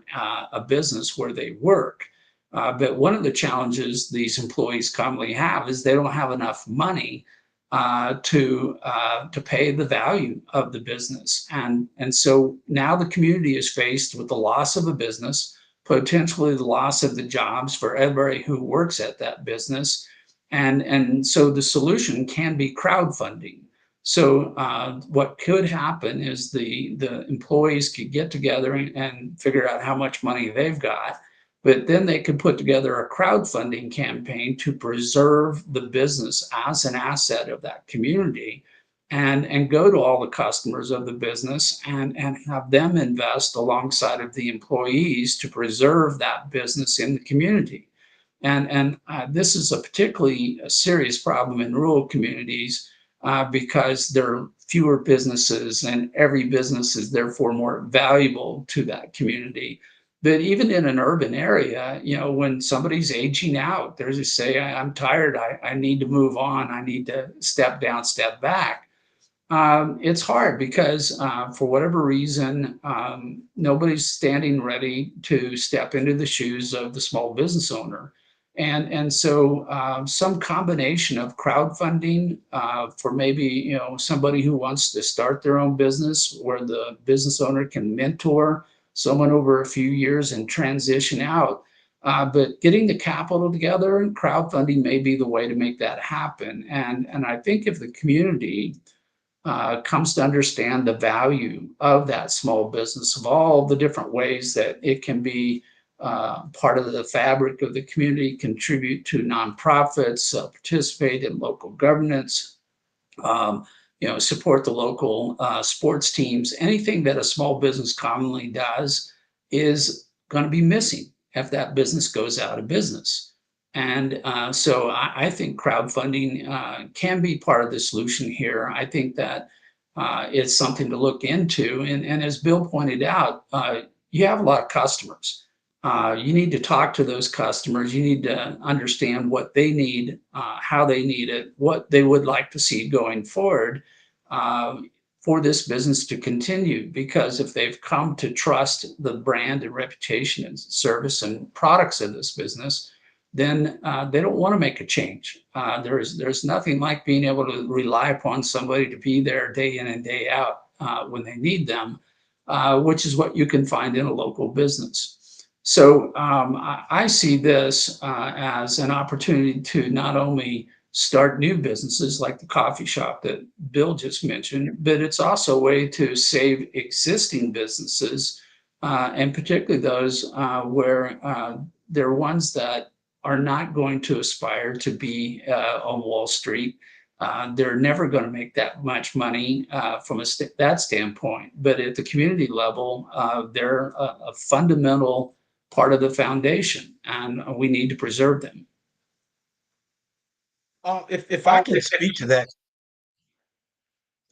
S1: a business where they work. But one of the challenges these employees commonly have is they don't have enough money to pay the value of the business, and so now the community is faced with the loss of a business, potentially the loss of the jobs for everybody who works at that business, and so the solution can be crowdfunding. So what could happen is the employees could get together and figure out how much money they've got, but then they could put together a crowdfunding campaign to preserve the business as an asset of that community, and go to all the customers of the business and have them invest alongside of the employees to preserve that business in the community. And this is a particularly serious problem in rural communities because there are fewer businesses, and every business is therefore more valuable to that community. But even in an urban area, when somebody's aging out, there's a say, I'm tired, I need to move on, I need to step down, step back. It's hard because for whatever reason, nobody's standing ready to step into the shoes of the small business owner. And so some combination of crowdfunding for maybe somebody who wants to start their own business, where the business owner can mentor someone over a few years and transition out. But getting the capital together and crowdfunding may be the way to make that happen. And I think if the community comes to understand the value of that small business, of all the different ways that it can be part of the fabric of the community, contribute to nonprofits, participate in local governance, um, support the local sports teams. Anything that a small business commonly does is going to be missing if that business goes out of business. And so I think crowdfunding can be part of the solution here. I think that it's something to look into. And as Bill pointed out, you have a lot of customers. You need to talk to those customers. You need to understand what they need, how they need it, what they would like to see going forward uh, for this business to continue. Because if they've come to trust the brand and reputation and service and products of this business, then they don't want to make a change. There's nothing like being able to rely upon somebody to be there day in and day out when they need them, which is what you can find in a local business. So I see this as an opportunity to not only start new businesses like the coffee shop that Bill just mentioned, but it's also a way to save existing businesses, and particularly those where they're ones that are not going to aspire to be on Wall Street. They're never going to make that much money from that standpoint. But at the community level, they're a fundamental part of the foundation, and we need to preserve them.
S2: If I can speak to that,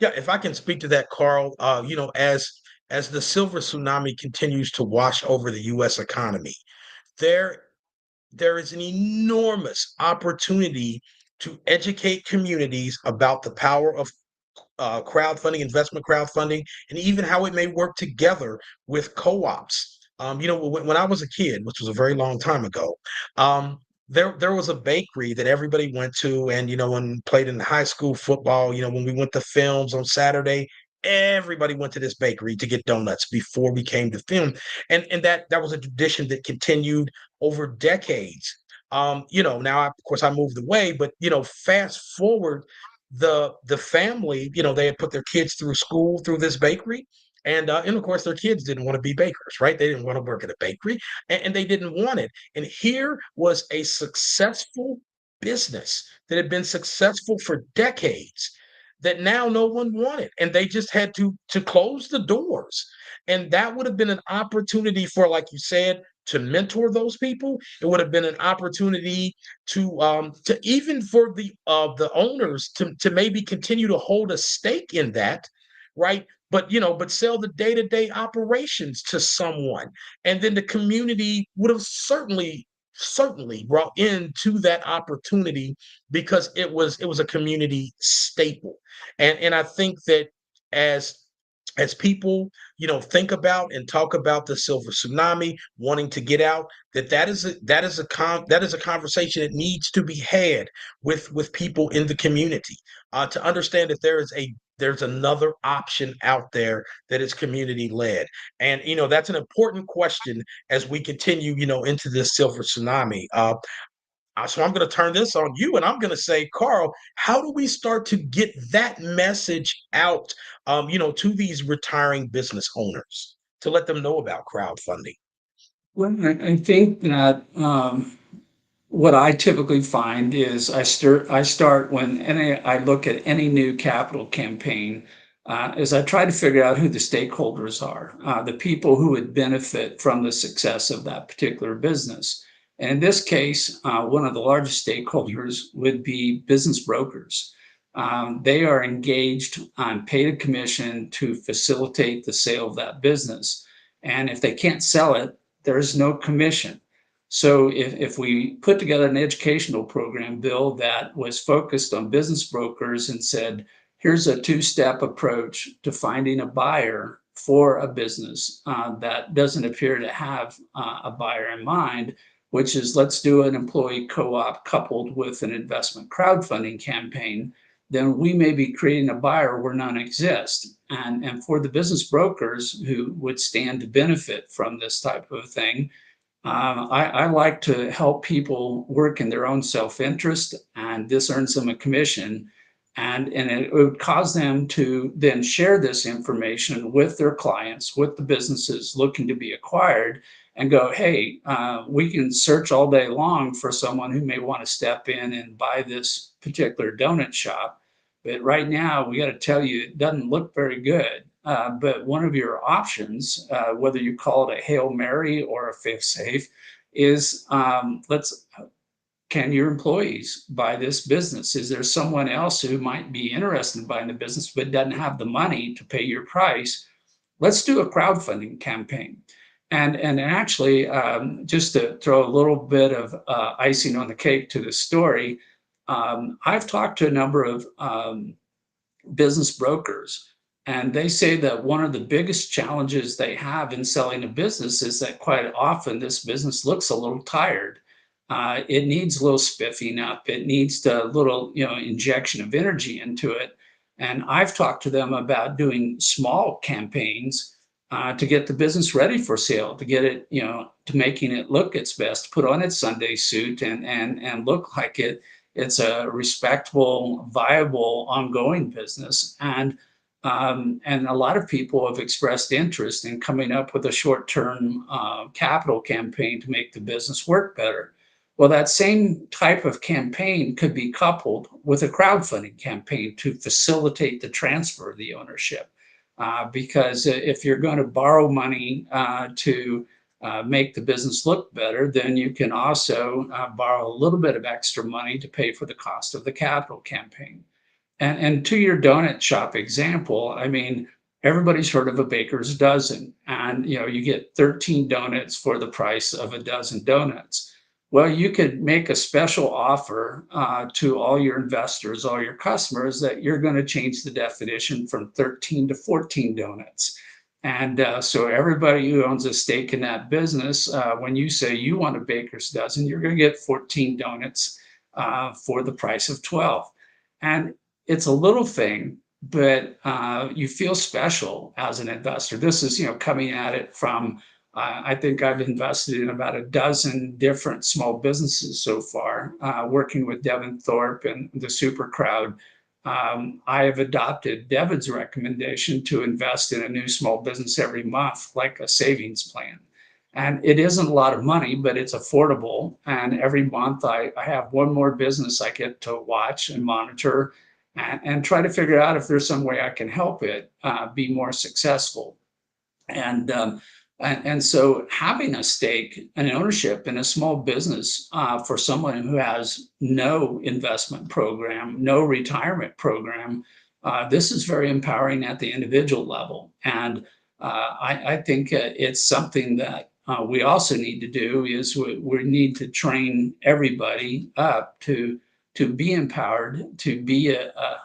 S2: yeah, if I can speak to that, Carl, as the silver tsunami continues to wash over the U.S. economy, there there is an enormous opportunity to educate communities about the power of crowdfunding, investment crowdfunding, and even how it may work together with co-ops. When I was a kid, which was a very long time ago, there was a bakery that everybody went to, and when played in high school football, when we went to films on Saturday, everybody went to this bakery to get donuts before we came to film, and that was a tradition that continued over decades. Now of course I moved away, but fast forward. the family, they had put their kids through school through this bakery, and of course their kids didn't want to be bakers, right? They didn't want to work at a bakery, and they didn't want it. And here was a successful business that had been successful for decades that now no one wanted, and they just had to close the doors. And that would have been an opportunity for, like you said, to mentor those people. It would have been an opportunity to even for the owners to maybe continue to hold a stake in that, right? But sell the day-to-day operations to someone, and then the community would have certainly brought into that opportunity, because it was a community staple. And I think that as as people, think about and talk about the silver tsunami, wanting to get out, that is a conversation that needs to be had with people in the community, to understand that there's another option out there that is community led. And that's an important question as we continue, into this silver tsunami. So I'm going to turn this on you, and I'm going to say, Carl, how do we start to get that message out, to these retiring business owners, to let them know about crowdfunding?
S1: Well, I think that what I typically find is I start when I look at any new capital campaign, is I try to figure out who the stakeholders are, the people who would benefit from the success of that particular business. And in this case, one of the largest stakeholders would be business brokers. They are engaged on paid a commission to facilitate the sale of that business. And if they can't sell it, there's no commission. So if we put together an educational program, Bill, that was focused on business brokers and said, here's a two-step approach to finding a buyer for a business that doesn't appear to have a buyer in mind, which is let's do an employee co-op coupled with an investment crowdfunding campaign, then we may be creating a buyer where none exists. And for the business brokers who would stand to benefit from this type of thing, I like to help people work in their own self-interest, and this earns them a commission. And it would cause them to then share this information with their clients, with the businesses looking to be acquired, and go, hey, we can search all day long for someone who may want to step in and buy this particular donut shop. But right now, we got to tell you, it doesn't look very good. But one of your options, whether you call it a Hail Mary or a fail safe, is let's can your employees buy this business? Is there someone else who might be interested in buying the business but doesn't have the money to pay your price? Let's do a crowdfunding campaign. And actually, just to throw a little bit of icing on the cake to the story, I've talked to a number of business brokers, and they say that one of the biggest challenges they have in selling a business is that quite often this business looks a little tired. It needs a little spiffing up. It needs a little, injection of energy into it. And I've talked to them about doing small campaigns to get the business ready for sale, to get it, to making it look its best, put on its Sunday suit, and look like it's a respectable, viable, ongoing business. And a lot of people have expressed interest in coming up with a short-term capital campaign to make the business work better. Well, that same type of campaign could be coupled with a crowdfunding campaign to facilitate the transfer of the ownership. Because if you're going to borrow money to make the business look better, then you can also borrow a little bit of extra money to pay for the cost of the capital campaign. And to your donut shop example, I mean, everybody's heard of a baker's dozen, and you get 13 donuts for the price of a dozen donuts. Well, you could make a special offer to all your investors, all your customers, that you're going to change the definition from 13 to 14 donuts. And so everybody who owns a stake in that business, when you say you want a baker's dozen, you're going to get 14 donuts for the price of 12. And it's a little thing, but you feel special as an investor. This is, coming at it from, I think I've invested in about a dozen different small businesses so far, working with Devin Thorpe and the Super Crowd. I have adopted Devin's recommendation to invest in a new small business every month, like a savings plan. And it isn't a lot of money, but it's affordable. And every month I have one more business I get to watch and monitor and try to figure out if there's some way I can help it be more successful. And so having a stake and ownership in a small business for someone who has no investment program, no retirement program, this is very empowering at the individual level. And I think it's something that we also need to do is we need to train everybody up to be empowered, to be a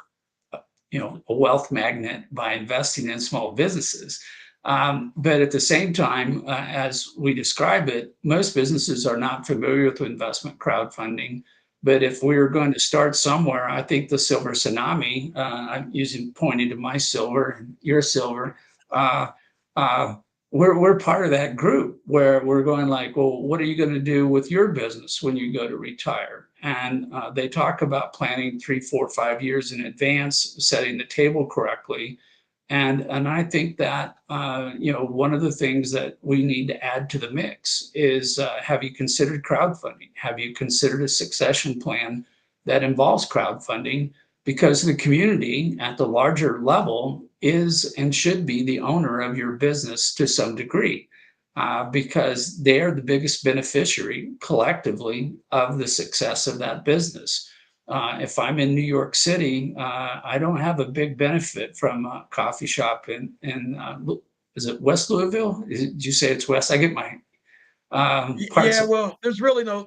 S1: wealth magnet by investing in small businesses. But at the same time, as we describe it, most businesses are not familiar with investment crowdfunding. But if we're going to start somewhere, I think the silver tsunami, I'm using pointing to my silver and your silver, uh, uh, we're part of that group where we're going like, well, what are you going to do with your business when you go to retire? And they talk about planning 3, 4, 5 years in advance, setting the table correctly. And I think that one of the things that we need to add to the mix is have you considered crowdfunding? Have you considered a succession plan that involves crowdfunding? Because the community at the larger level is and should be the owner of your business to some degree, because they're the biggest beneficiary collectively of the success of that business. If I'm in New York City, I don't have a big benefit from a coffee shop in is it West Louisville? Did you say it's West? I get my parts
S2: Yeah,
S1: of.
S2: well, there's really no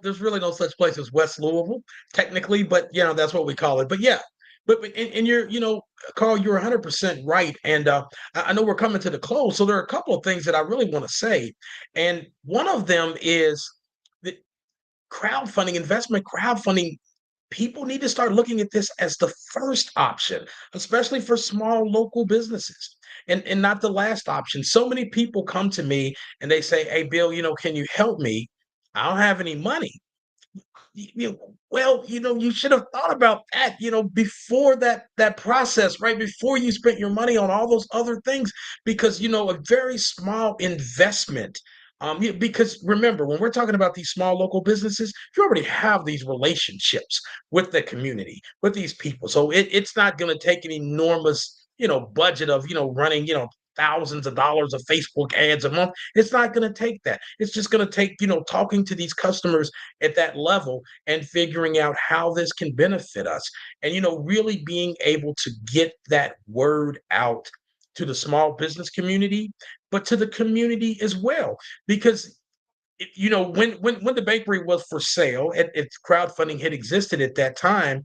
S2: such place as West Louisville, technically, but that's what we call it. But yeah, but and you're Carl, you're 100% right, and I know we're coming to the close, so there are a couple of things that I really want to say, and one of them is that crowdfunding, investment crowdfunding, people need to start looking at this as the first option, especially for small local businesses. And not the last option. So many people come to me and they say, "Hey, Bill, can you help me? I don't have any money." Well, you should have thought about that, before that process, right before you spent your money on all those other things, because a very small investment. Because remember, when we're talking about these small local businesses, you already have these relationships with the community, with these people. So it's not going to take an enormous, budget of, running, thousands of dollars of Facebook ads a month. It's not going to take that. It's just going to take, talking to these customers at that level and figuring out how this can benefit us, and really being able to get that word out to the small business community, but to the community as well, because when the bakery was for sale, its crowdfunding had existed at that time,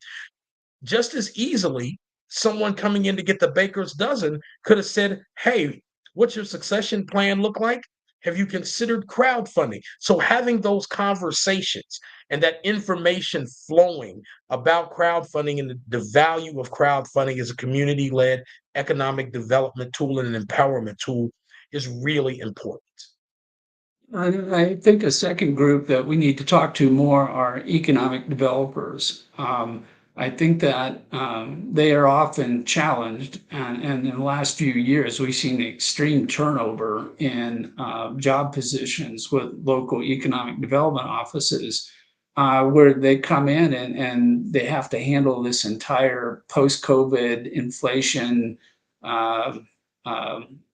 S2: just as easily, someone coming in to get the baker's dozen could have said, "Hey, what's your succession plan look like? Have you considered crowdfunding?" So having those conversations and that information flowing about crowdfunding and the value of crowdfunding as a community-led economic development tool and an empowerment tool is really important.
S1: I think a second group that we need to talk to more are economic developers. I think that they are often challenged, and in the last few years, we've seen extreme turnover in job positions with local economic development offices, where they come in and they have to handle this entire post-COVID inflation, uh,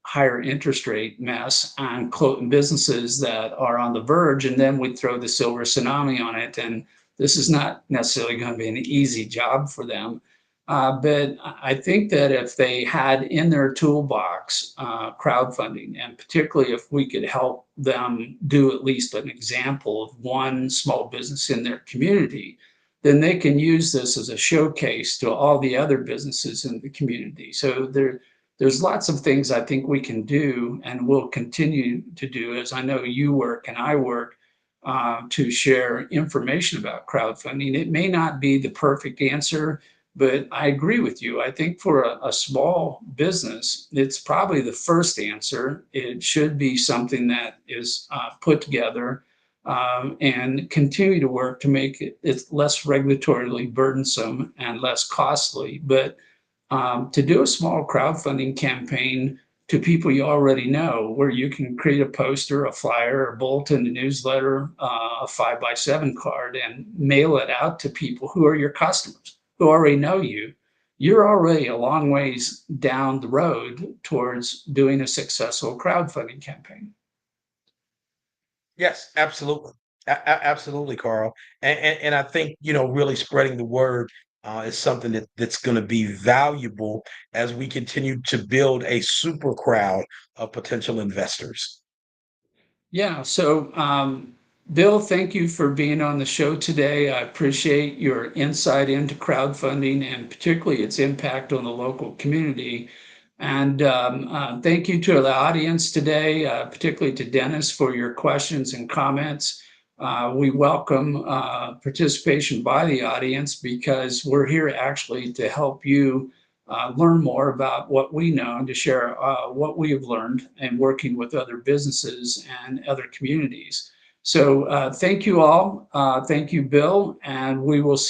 S1: higher interest rate mess on businesses that are on the verge, and then we throw the silver tsunami on it. And this is not necessarily going to be an easy job for them. But I think that if they had in their toolbox crowdfunding, and particularly if we could help them do at least an example of one small business in their community, then they can use this as a showcase to all the other businesses in the community. So there's lots of things I think we can do and will continue to do, as I know you work and I work, to share information about crowdfunding. It may not be the perfect answer, but I agree with you. I think for a small business, it's probably the first answer. It should be something that is put together and continue to work to make it less regulatorily burdensome and less costly. But to do a small crowdfunding campaign to people you already know, where you can create a poster, a flyer, a bulletin, a newsletter, a 5x7 card, and mail it out to people who are your customers, who already know you, you're already a long ways down the road towards doing a successful crowdfunding campaign.
S2: Yes, absolutely. Absolutely, Carl. And I think, really spreading the word is something that's going to be valuable as we continue to build a super crowd of potential investors.
S1: Yeah. So, Bill, thank you for being on the show today. I appreciate your insight into crowdfunding and particularly its impact on the local community. And thank you to the audience today, particularly to Dennis, for your questions and comments. We welcome participation by the audience because we're here actually to help you learn more about what we know and to share what we have learned and working with other businesses and other communities. So thank you all. Thank you, Bill, and we will see